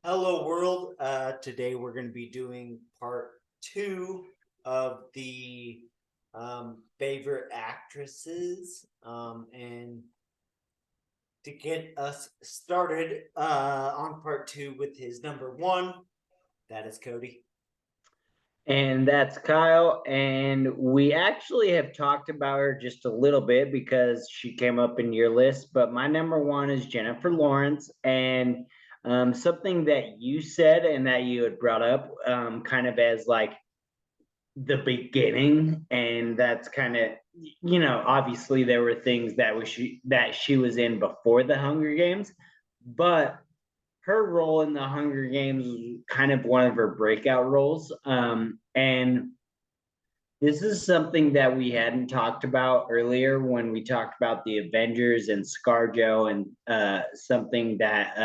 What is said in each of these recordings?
Hello, world. Today we're going to be doing part two of the favorite actresses. And to get us started on part two with his number one, that is Cody. And that's Kyle. And we actually have talked about her just a little bit because she came up in your list. But my number one is Jennifer Lawrence. And something that you said and that you had brought up, kind of as like the beginning. And that's kind of, obviously there were things that she was in before the Hunger Games. But her role in the Hunger Games was kind of one of her breakout roles. And this is something that we hadn't talked about earlier when we talked about the Avengers and ScarJo, and something that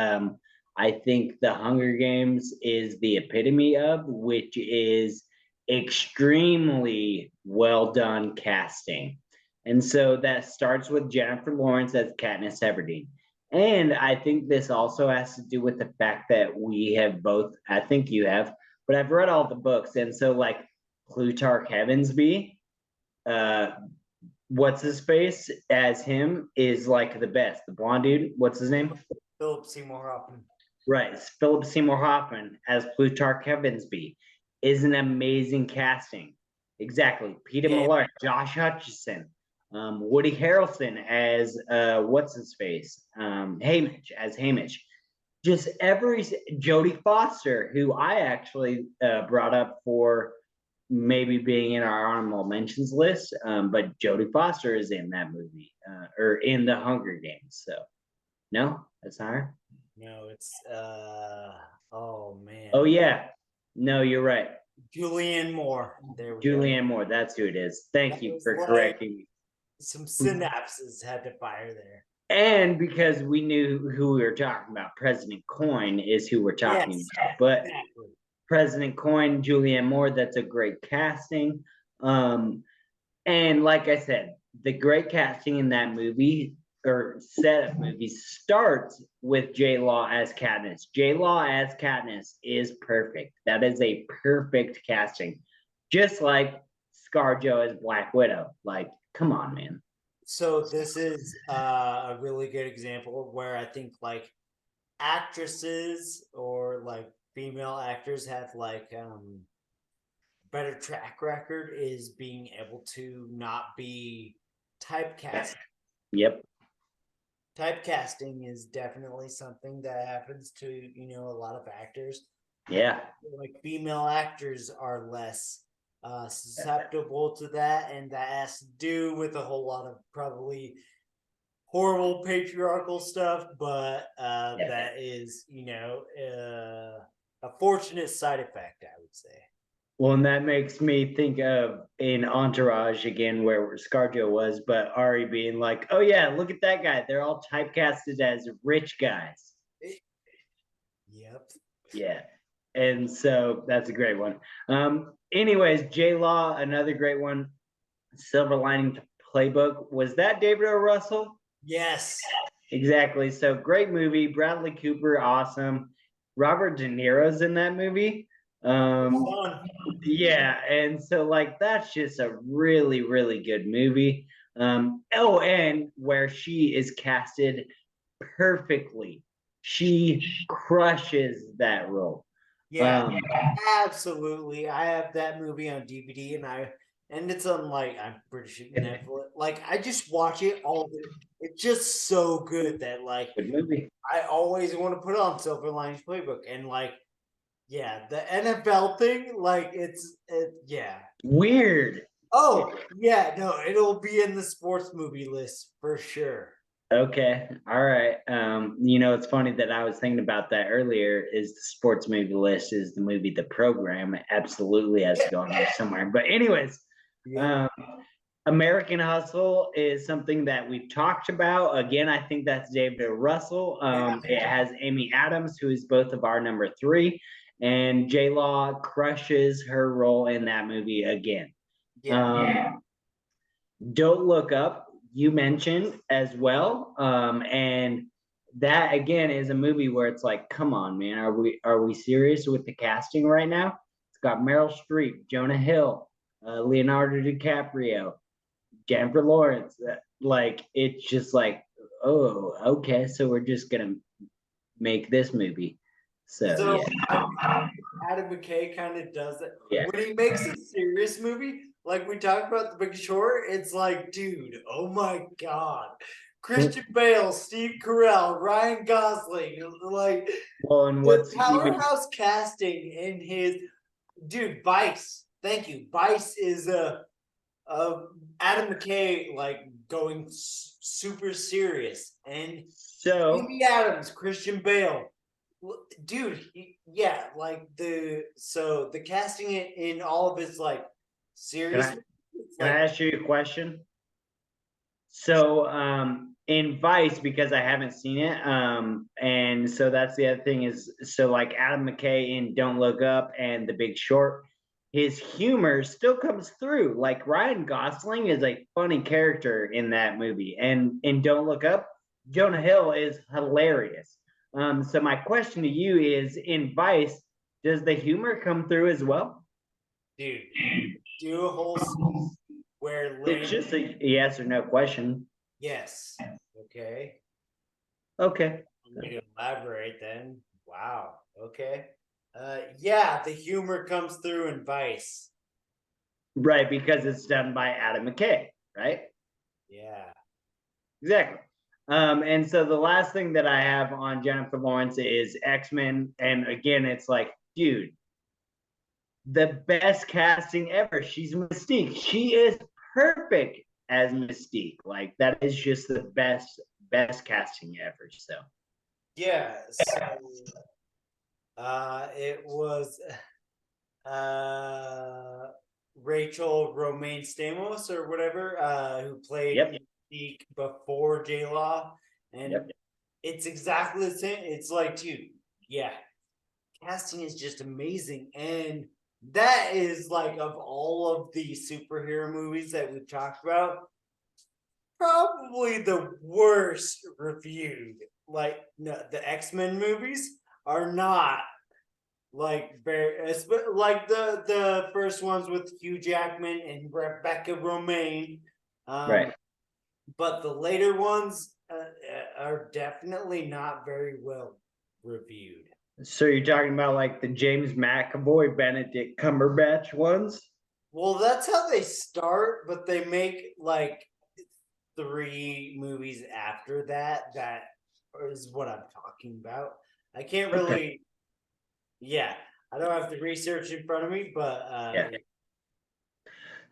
I think the Hunger Games is the epitome of, which is extremely well done casting. And so that starts with Jennifer Lawrence as Katniss Everdeen. And I think this also has to do with the fact that we have both, I think you have, but I've read all the books. And so, like, Plutarch Heavensby, uh, what's his face as him is like the best. The blonde dude, what's his name? Philip Seymour Hoffman. Right, it's Philip Seymour Hoffman as Plutarch Heavensby is an amazing casting. Exactly. Peter Yeah, Millard, Josh Hutcherson, Woody Harrelson as what's his face, Hamish as Hamish. Just every Jodie Foster, who I actually brought up for maybe being in our honorable mentions list, but Jodie Foster is in that movie or in the Hunger Games. So no, that's not her. no, it's oh man, Oh yeah, no, you're right. Julianne Moore. There we go. Julianne Moore, that's who it is. That Thank you was for like correcting some me. synapses had to fire there. And because we knew who we were talking about, President Coin is who we're talking Yes, about. But exactly. President Coin, Julianne Moore, that's a great casting. And like I said, the great casting in that movie or set of movies starts with J Law as Katniss. J Law as Katniss is perfect. That is a perfect casting. Just like ScarJo as Black Widow. Like, come on, man. So this is a really good example of where I think like actresses or like female actors have like better track record is being able to not be typecast. Yep. Typecasting is definitely something that happens to, a lot of actors. And Yeah. like female actors are less susceptible to that, and that has to do with a whole lot of probably horrible patriarchal stuff, but Yeah. that is, a fortunate side effect, I would say. Well, and that makes me think of in Entourage again, where ScarJo was, but Ari being like, "Oh yeah, look at that guy. They're all typecasted as rich guys." Yep. Yeah, and so that's a great one. Anyways, J Law, another great one. Silver Lining Playbook, was that David O. Russell? Yes. Exactly. So great movie. Bradley Cooper, awesome. Robert De Niro's in that movie. Um, Fun. yeah, and so like that's just a really, really good movie. Oh, and where she is casted perfectly. She crushes that role. Yeah, Um, absolutely. I have that movie on DVD, and it's on like I'm pretty sure Netflix. Like I just watch it all the. It's just so good that like good movie. I always want to put on Silver Linings Playbook, and like yeah, the NFL thing, like yeah. Weird. Oh yeah, no, it'll be in the sports movie list for sure. Okay. All right. It's funny that I was thinking about that earlier. Is the sports movie list is the movie The Program. It absolutely has to go on there somewhere. But anyways, Yep. um, American Hustle is something that we've talked about. Again, I think that's David O. Russell. Yeah. It has Amy Adams, who is both of our number three, and J Law crushes her role in that movie again. Yeah. Don't Look Up, you mentioned as well. And that again is a movie where it's like, come on, man, are we serious with the casting right now? It's got Meryl Streep, Jonah Hill, Leonardo DiCaprio, Jennifer Lawrence. Like, it's just like, oh, okay, so we're just gonna make this movie. So So yeah, Adam McKay kind of does it yeah. when he makes a serious movie, like we talked about The Big Short. It's like, dude, oh my god, Christian Bale, Steve Carell, Ryan Gosling, like Well, and the what's even powerhouse casting in his dude. Vice, thank you. Vice is a Adam McKay like going super serious, and so Amy Adams, Christian Bale. Dude, yeah, like the casting it in all of its like can serious, I it's can I like, ask you a question? So in Vice, because I haven't seen it, and so that's the other thing is so like Adam McKay in Don't Look Up and The Big Short, his humor still comes through. Like Ryan Gosling is a funny character in that movie, and in Don't Look Up, Jonah Hill is hilarious. So my question to you is, in Vice, does the humor come through as well? dude, do a whole scene where It's Lynn, just a yes or no question. yes, okay, Okay. I'm gonna elaborate then. Wow, okay, yeah, the humor comes through in Vice. Right, because it's done by Adam McKay, right? Yeah, Exactly. And so the last thing that I have on Jennifer Lawrence is X-Men. And again, it's like, dude, the best casting ever. She's Mystique. She is perfect as Mystique. Like that is just the best casting ever. So yeah. So, it was uh Rachel Romaine Stamos or whatever, who played yep, Mystique before J Law, and yep. it's exactly the same. It's like, dude, yeah, casting is just amazing, and that is like of all of the superhero movies that we've talked about, probably the worst reviewed. Like, no, the X-Men movies are not like very like the first ones with Hugh Jackman and Rebecca Romaine, Right. but the later ones are definitely not very well reviewed. So you're talking about like the James McAvoy, Benedict Cumberbatch ones? Well, that's how they start, but they make like three movies after that. That is what I'm talking about. I can't Okay. really, yeah, I don't have the research in front of me, but Yeah.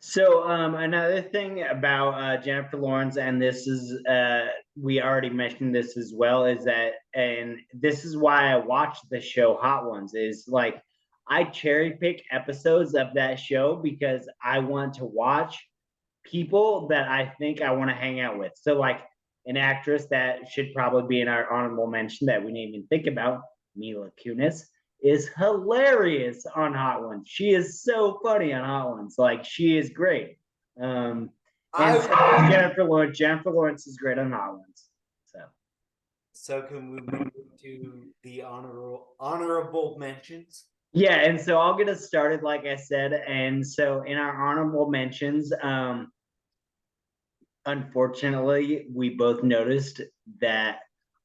So another thing about Jennifer Lawrence, and this is we already mentioned this as well, is that, and this is why I watch the show Hot Ones, is like I cherry pick episodes of that show because I want to watch people that I think I want to hang out with. So like an actress that should probably be in our honorable mention that we didn't even think about, Mila Kunis, is hilarious on Hot Ones. She is so funny on Hot Ones. Like she is great. Um, and so I Jennifer Lawrence. Jennifer Lawrence is great on Hot Ones. So so can we move to the honorable mentions? yeah, and so I'll get us started, like I said. And so in our honorable mentions, unfortunately, we both noticed that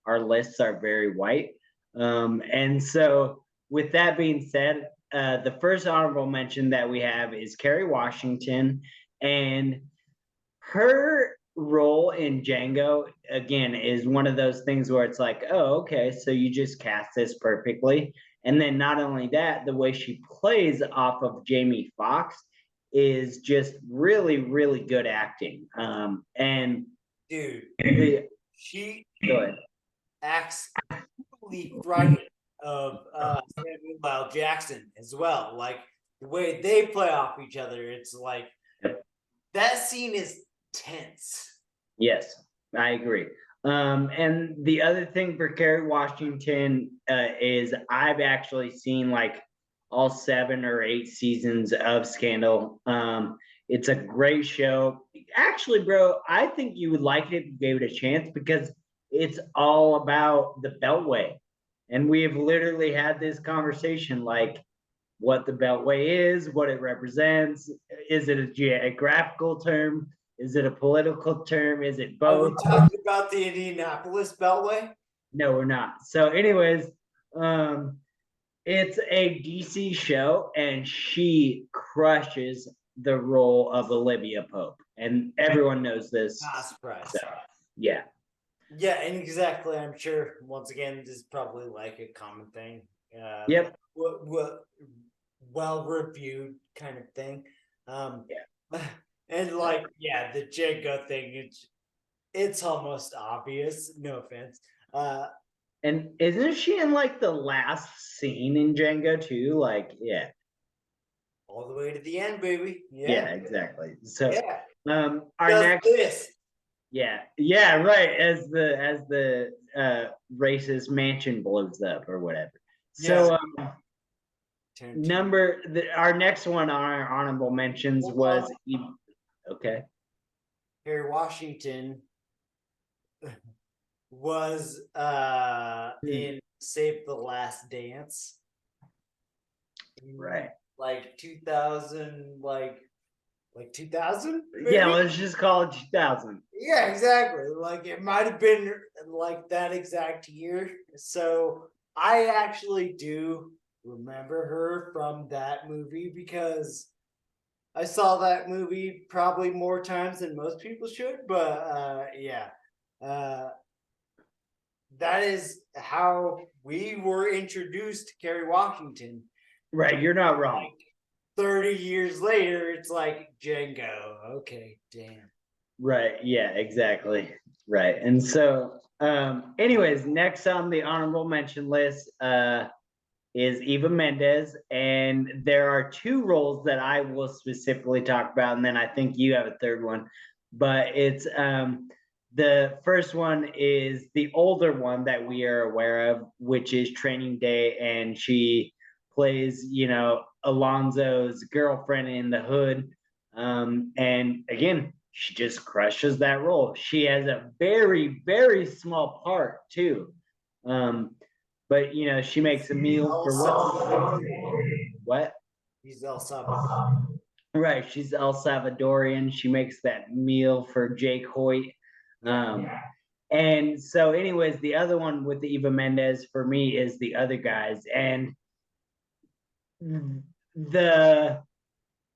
our lists are very white. And so, with that being said, the first honorable mention that we have is Kerry Washington, and her role in Django again is one of those things where it's like, oh, okay, so you just cast this perfectly. And then not only that, the way she plays off of Jamie Foxx is just really, really good acting. And Dude, the she go ahead. acts equally frightened of Samuel L. Jackson as well. Like the way they play off each other, it's like that scene is tense. Yes, I agree. And the other thing for Kerry Washington is I've actually seen like all 7 or 8 seasons of Scandal. It's a great show. Actually, bro, I think you would like it if you gave it a chance because it's all about the Beltway. And we've literally had this conversation like what the Beltway is, what it represents. Is it a geographical term? Is it a political term? Is it Are we both? talking about the Indianapolis Beltway? No, we're not. So, anyways, it's a DC show, and she crushes the role of Olivia Pope, and everyone knows this. Not surprised. So, yeah. Yeah, and exactly. I'm sure. Once again, this is probably like a common thing. Yep. Well reviewed kind of thing. Yeah. And like, yeah, the Django thing. It's almost obvious. No offense. And isn't she in like the last scene in Django too? Like, yeah. All the way to the end, baby. Yeah, exactly. So, Yeah. our Does next, this. yeah, right. As the racist mansion blows up or whatever. So, our next one on our honorable mentions was okay. Harry Washington was in Save the Last Dance. Right. Like 2000, like 2000? Yeah, let's just call it 2000. Yeah, exactly. Like it might have been like that exact year. So I actually do remember her from that movie because I saw that movie probably more times than most people should. But yeah, that is how we were introduced to Kerry Washington. Right, you're not wrong. 30 years later, it's like Django. Okay, damn. Right, yeah, exactly. Right. And so anyways, next on the honorable mention list is Eva Mendes, and there are two roles that I will specifically talk about, and then I think you have a third one. But it's the first one is the older one that we are aware of, which is Training Day, and she plays, Alonzo's girlfriend in the hood. And again, she just crushes that role. She has a very, very small part too. But she makes a meal for what? He's El Salvador. Right, she's El Salvadorian. She makes that meal for Jake Hoyt. And so, anyways, the other one with the Eva Mendes for me is The Other Guys, and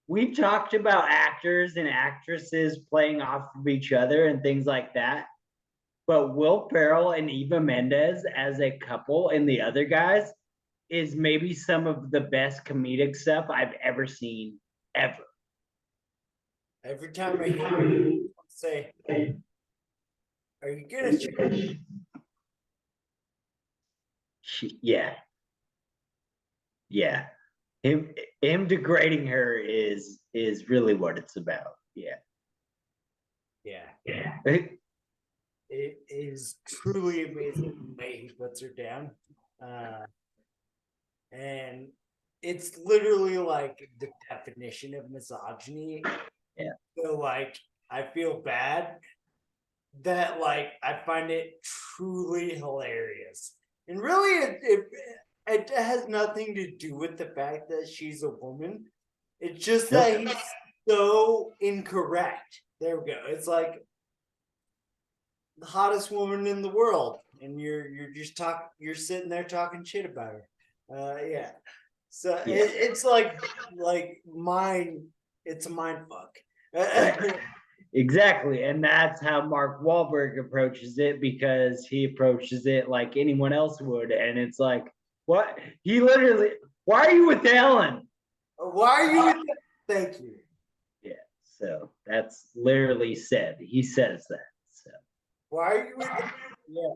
we've talked about actors and actresses playing off of each other and things like that. But Will Ferrell and Eva Mendes as a couple in The Other Guys is maybe some of the best comedic stuff I've ever seen, ever. Every time I hear you say, "Are you gonna change?" Yeah. Him degrading her is really what it's about. Yeah. It is truly amazing the way he puts her down. And it's literally like the definition of misogyny. Yeah. So like I feel bad that like I find it truly hilarious. And really it has nothing to do with the fact that she's a woman. It's just that he's so incorrect. There we go. It's like the hottest woman in the world, and you're sitting there talking shit about her. Yeah. So it's like it's a mind fuck. Right. Exactly. And that's how Mark Wahlberg approaches it, because he approaches it like anyone else would. And it's like, what? He literally, why are you with Ellen? Why are you with Thank you. Yeah. So that's literally said. He says that. So why are you with Yeah.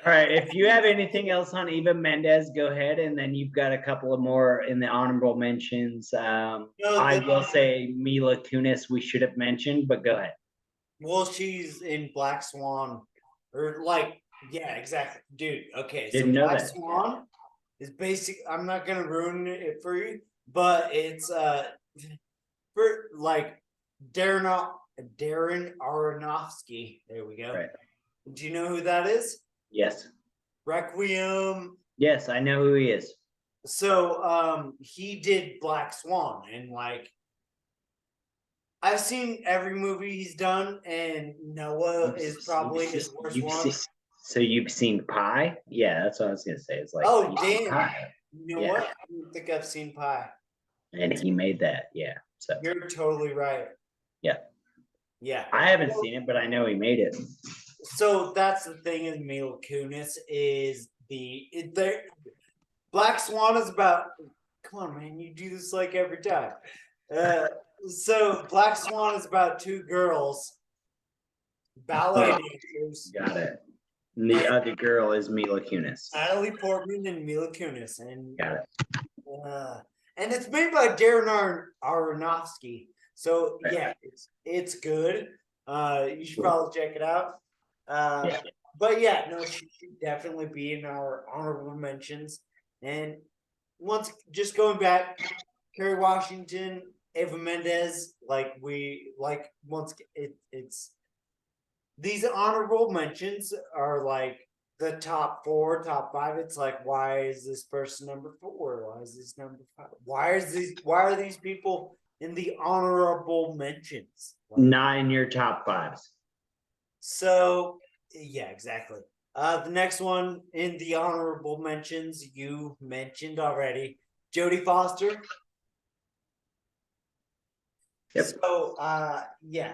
All right. If you have anything else on Eva Mendes, go ahead. And then you've got a couple of more in the honorable mentions. I will say Mila Kunis we should have mentioned, but go ahead. Well, she's in Black Swan. Or like, yeah, exactly. Dude, okay. Didn't know Black that. Swan is basic. I'm not gonna ruin it for you, but it's for like Darren Aronofsky. There we go. Right. Do you know who that is? Yes. Requiem. Yes, I know who he is. So he did Black Swan, and like I've seen every movie he's done, and Noah is probably his worst You've one. seen, so you've seen Pie? Yeah, that's what I was gonna say. It's like Oh you've seen damn! Pie, You know yeah, what? I don't think I've seen Pie. and he made that. Yeah, so You're totally right. yeah, Yeah. I haven't seen it, but I know he made it. So that's the thing is Mila Kunis is the Black Swan is about. Come on, man, you do this like every time. Uh, so Black Swan is about two girls, ballet Oh, dancers, got it. And the other girl is Mila Kunis. Natalie Portman and Mila Kunis, and Got it. uh, it's made by Darren Aronofsky. So Right. yeah, it's good. You should Cool. probably check it out. Yeah. But yeah, no, she should definitely be in our honorable mentions. And once just going back, Kerry Washington, Eva Mendes, it's these honorable mentions are like the top four, top five. It's like, why is this person number four? Why is this number five? Why are these people in the honorable mentions? Like, Not in your top fives. so yeah, exactly. The next one in the honorable mentions you mentioned already, Jodie Foster. Yep. So yeah,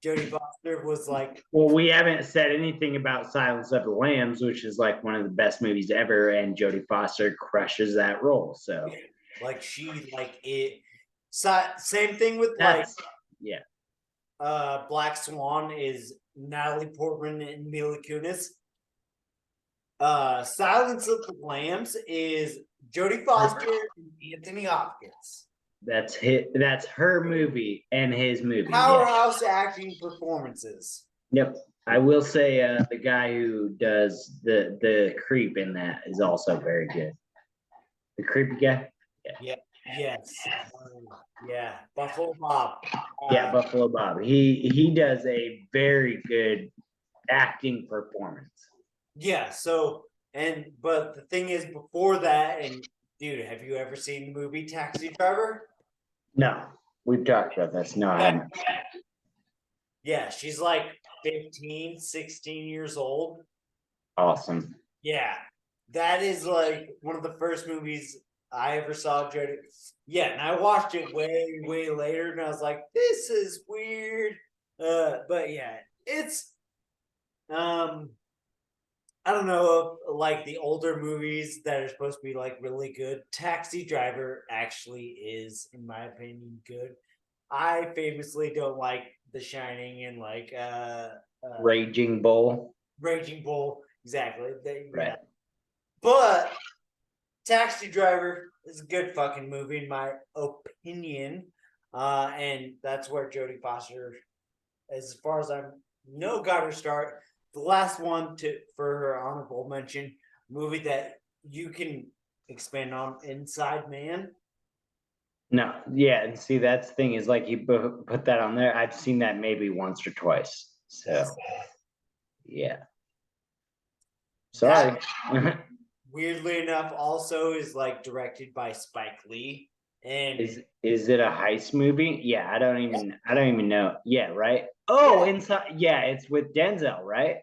Jodie Foster was like, Well, we haven't said anything about Silence of the Lambs, which is like one of the best movies ever, and Jodie Foster crushes that role. So she like it. So, same thing with that's yeah. Black Swan is Natalie Portman and Mila Kunis. Silence of the Lambs is Jodie Foster and Anthony Hopkins. That's her movie and his movie. Powerhouse acting performances. Yep. I will say the guy who does the creep in that is also very good. The creepy guy. Yeah. Yes. Yeah. Buffalo Bob. Yeah, Buffalo Bob. He does a very good acting performance. Yeah. So but the thing is, before that, and dude, have you ever seen the movie Taxi Driver? No, we've talked about this. No, I haven't. Yeah, she's like 15, 16 years old. Awesome. Yeah, that is like one of the first movies I ever saw Jodie. Yeah, and I watched it way, way later, and I was like, this is weird. But yeah, it's I don't know, like the older movies that are supposed to be like really good. Taxi Driver actually is, in my opinion, good. I famously don't like The Shining and like Raging Bull. Raging Bull. Exactly. Right. Yeah. But Taxi Driver is a good fucking movie in my opinion. And that's where Jodie Foster, as far as I know, got her start. The last one for her honorable mention, movie that you can expand on, Inside Man. No, yeah, and see that's the thing is like you put that on there. I've seen that maybe once or twice. So yeah. Sorry. Weirdly enough, also is like directed by Spike Lee. And is it a heist movie? Yeah, I don't even know. Yeah, right. Oh, Yeah. Inside. Yeah, it's with Denzel, right?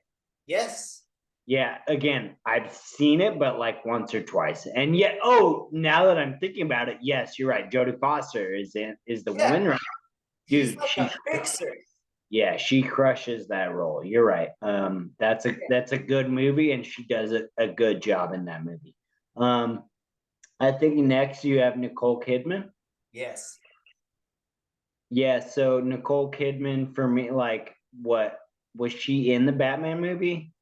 yes, Yeah. Again, I've seen it, but like once or twice. And yet, oh, now that I'm thinking about it, yes, you're right. Jodie Foster is the Yeah. woman, right? he's Dude, like a fixer. yeah, she crushes that role. You're right. That's a good movie, and she does a good job in that movie. I think next you have Nicole Kidman. Yes. Yeah, so Nicole Kidman for me, like, what was she in the Batman movie?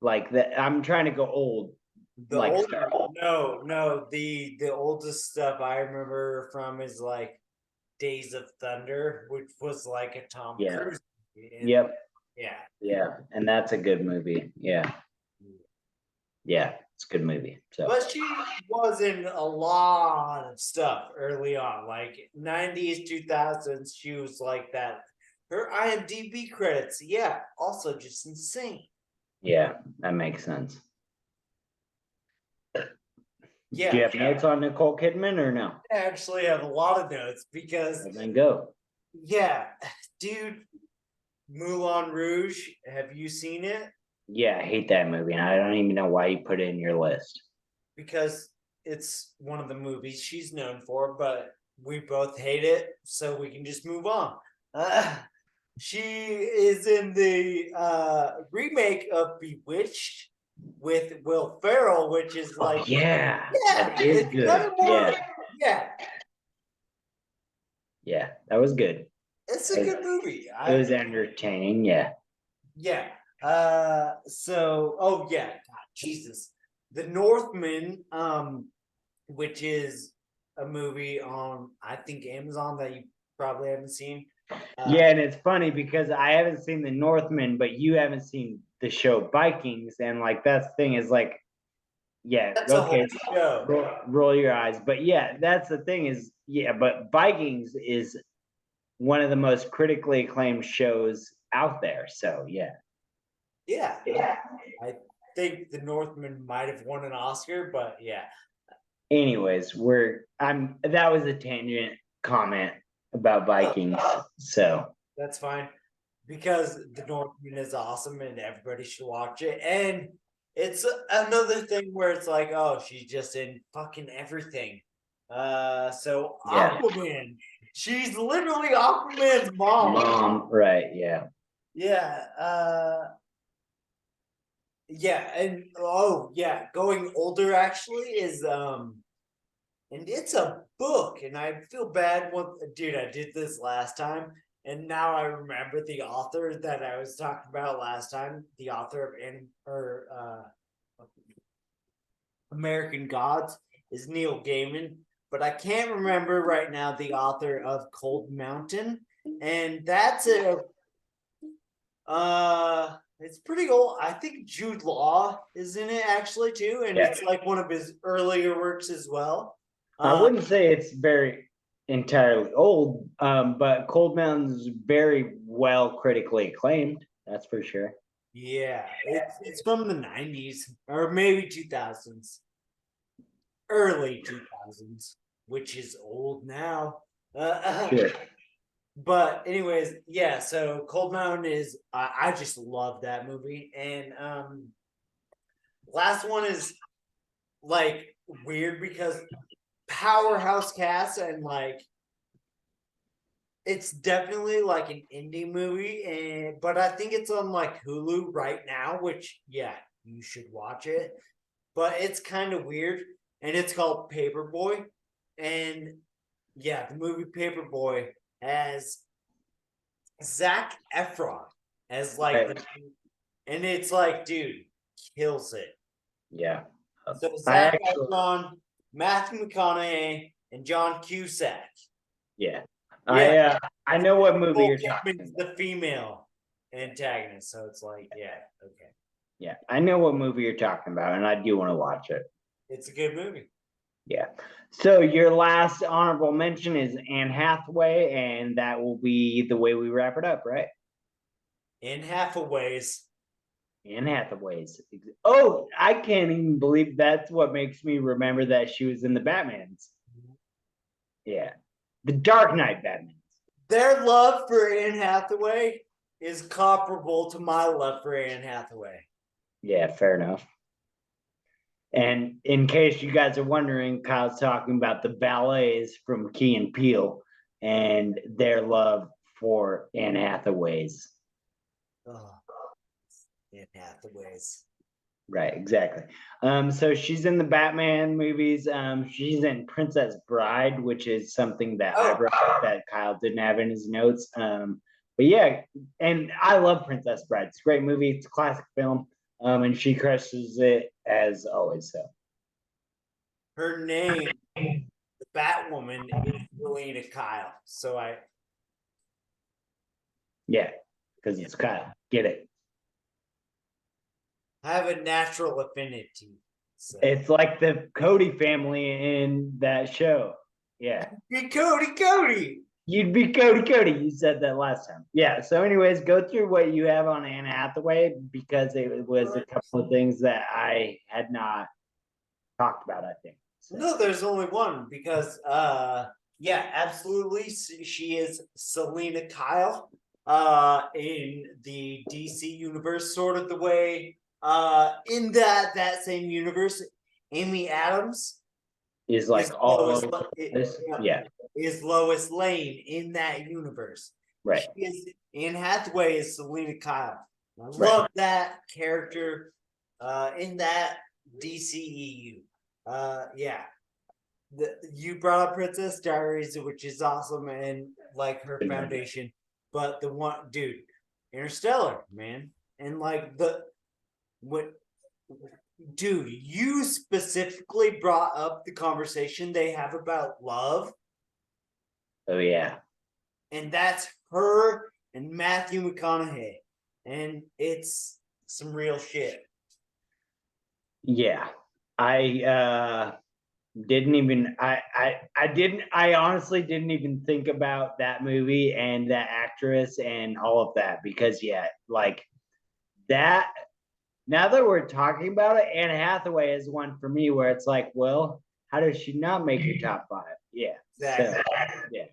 Like that, I'm trying to go old. The Like, older, no, the oldest stuff I remember from is like Days of Thunder, which was like a Tom yeah, Cruise movie. And yep, yeah. yeah, and that's a good movie. Yeah, it's a good movie. So, But she was in a lot of stuff early on, like 90s, 2000s. She was like that her IMDb credits, yeah, also just insane. Yeah, that makes sense. Do you Yeah, have notes on Nicole Kidman or no? I actually have a lot of notes because, Well, then go. yeah, dude, Moulin Rouge, have you seen it? Yeah, I hate that movie, and I don't even know why you put it in your list. Because it's one of the movies she's known for, but we both hate it, so we can just move on. Uh, she is in the remake of Bewitched with Will Ferrell, which is Oh like, yeah, yeah, that is it's good. kind of more, Yeah, yeah, yeah, that was good. it's a good movie. It was entertaining. Yeah, Yeah. So, oh yeah, God, Jesus, The Northman, which is a movie on I think Amazon that you probably haven't seen. yeah, and it's funny because I haven't seen The Northman, but you haven't seen the show Vikings, and like that's the thing is like, yeah, That's a okay, whole show. roll your eyes, but yeah, that's the thing is, yeah, but Vikings is one of the most critically acclaimed shows out there. So yeah. Yeah, I think The Northman might have won an Oscar, but yeah, Anyways, I'm that was a tangent comment about oh, Vikings. So that's fine because The Northman is awesome and everybody should watch it. And it's another thing where it's like, oh, she's just in fucking everything. So yeah. Aquaman, she's literally Aquaman's mom. Mom, right, yeah. Yeah, yeah, and oh yeah, going older actually is and it's a book, and I feel bad when dude, I did this last time, and now I remember the author that I was talking about last time, the author of American Gods is Neil Gaiman, but I can't remember right now the author of Cold Mountain, and that's a it's pretty old. I think Jude Law is in it actually too, and Yeah. it's like one of his earlier works as well. I Uh, wouldn't say it's very entirely old, but Cold Mountain's very well critically acclaimed, that's for sure. yeah, it's from the '90s or maybe 2000s, early 2000s, which is old now. Sure. But anyways, yeah. So Cold Mountain is I just love that movie, and last one is like weird because powerhouse cast and like it's definitely like an indie movie, and but I think it's on like Hulu right now, which yeah, you should watch it. But it's kind of weird, and it's called Paperboy, and yeah, the movie Paperboy has Zac Efron as like Right. and it's like, dude, kills it. Yeah. So I Zac actually, Efron, Matthew McConaughey, and John Cusack. yeah. Yeah, I know what movie Nicole you're talking Kidman's about. the female antagonist, so it's like, yeah, okay, Yeah, I know what movie you're talking about, and I do want to watch it. it's a good movie. Yeah. So your last honorable mention is Anne Hathaway, and that will be the way we wrap it up, right? In Hathaways, Anne Hathaway's. Oh, I can't even believe that's what makes me remember that she was in the Batman's. Yeah. The Dark Knight Batman. their love for Anne Hathaway is comparable to my love for Anne Hathaway. Yeah, fair enough. And in case you guys are wondering, Kyle's talking about the ballets from Key and Peele and their love for Anne Hathaway's. Oh, Anne Hathaways. Right, exactly. So she's in the Batman movies. She's in Princess Bride, which is something that I Oh, brought up that Kyle didn't have in his notes. But yeah, and I love Princess Bride. It's a great movie. It's a classic film. And she crushes it as always. So her name, the Batwoman, is Selena Kyle. So yeah, because yeah, it's Kyle. Get it? I have a natural affinity. So It's like the Cody family in that show. Yeah, hey, Cody, Cody. You'd be Cody. You said that last time. Yeah. So, anyways, go through what you have on Anne Hathaway because it was a couple of things that I had not talked about, I think. So, No, there's only one because yeah, absolutely. She is Selena Kyle in the DC universe, sort of the way in that same universe, Amy Adams is like is all over this. yeah, Yeah. is Lois Lane in that universe. Right. She is Anne Hathaway is Selena Kyle. I Right. love that character in that DCEU. Yeah, you brought up Princess Diaries, which is awesome, and like her Good movie. foundation. But the one, dude, Interstellar, man, and like what, dude, you specifically brought up the conversation they have about love, Oh yeah. and that's her and Matthew McConaughey, and it's some real shit. Yeah. I didn't even I honestly didn't even think about that movie and that actress and all of that because yeah, like that now that we're talking about it, Anne Hathaway is one for me where it's like, well, how does she not make your top five? Yeah. Exactly. So yeah.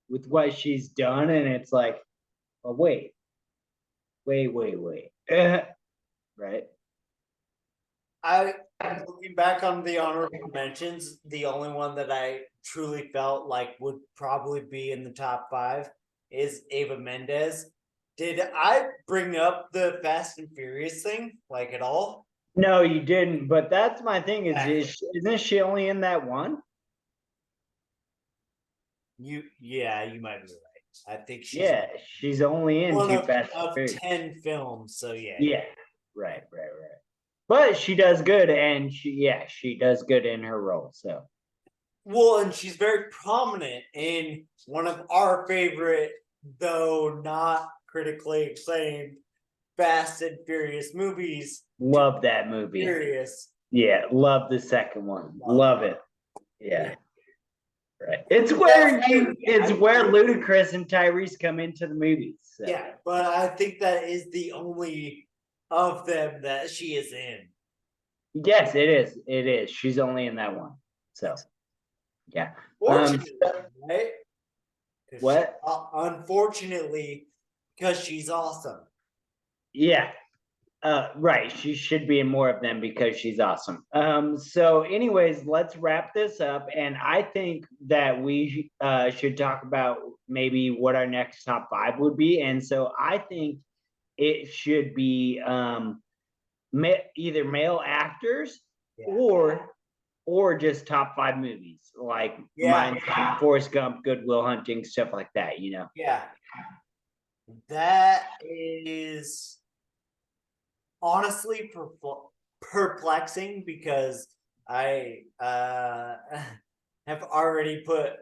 With what she's done, and it's like, oh wait. Right? I looking back on the honorable mentions, the only one that I truly felt like would probably be in the top five is Ava Mendes. Did I bring up the Fast and Furious thing like at all? No, you didn't, but that's my thing, Exactly. isn't she only in that one? Yeah, you might be right. I think she's Yeah, she's only in one Too Fast and of Furious. 10 films. So yeah. Yeah, right. But she does good, and she does good in her role. So Well, and she's very prominent in one of our favorite, though not critically acclaimed, Fast and Furious movies. love that movie. Furious. Yeah, love the second one. Love it. Yeah. Right. It's That's where Ludacris and Tyrese come into the movies. So. yeah, but I think that is the only of them that she is in. Yes, it is. It is. She's only in that one. So yeah. Fortunately, right? What? Unfortunately, because she's awesome. Yeah. Right. She should be in more of them because she's awesome. So anyways, let's wrap this up. And I think that we should talk about maybe what our next top five would be. And so I think it should be either male actors Yeah. or just top five movies like Yeah. mine's Forrest Gump, Good Will Hunting, stuff like that, you know. Yeah. That is honestly perplexing because I have already put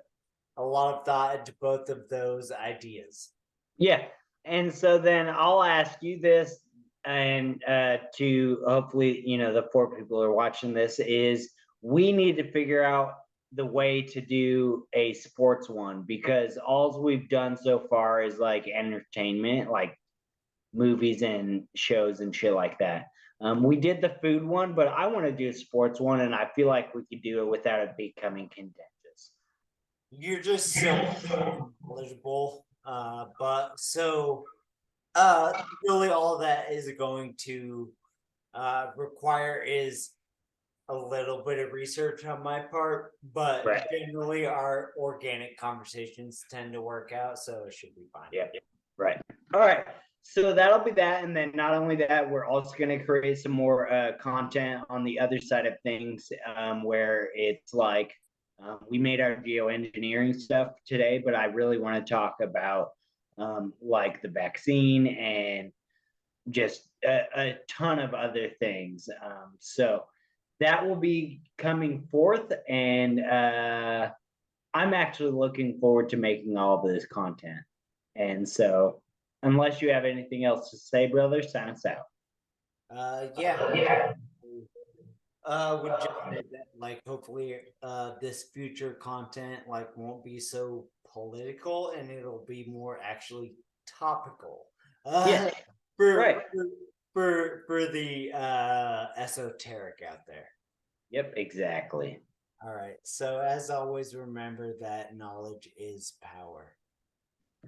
a lot of thought into both of those ideas. Yeah. And so then I'll ask you this, and to hopefully, you know, the four people who are watching this is we need to figure out the way to do a sports one because all we've done so far is like entertainment, like movies and shows and shit like that. We did the food one, but I want to do a sports one, and I feel like we could do it without it becoming contentious. You're just so knowledgeable. But so really all that is going to require is a little bit of research on my part, but Right. generally our organic conversations tend to work out, so it should be fine. Yeah. Right. All right. So that'll be that. And then not only that, we're also going to create some more content on the other side of things where it's like we made our geoengineering stuff today, but I really want to talk about like the vaccine and just a ton of other things. So that will be coming forth. And I'm actually looking forward to making all of this content. And so, unless you have anything else to say, brother, sign us out. Yeah. would just say that like hopefully this future content like won't be so political and it'll be more actually topical. Yeah, For right. for the esoteric out there. Yep, exactly. All right. So as always, remember that knowledge is power.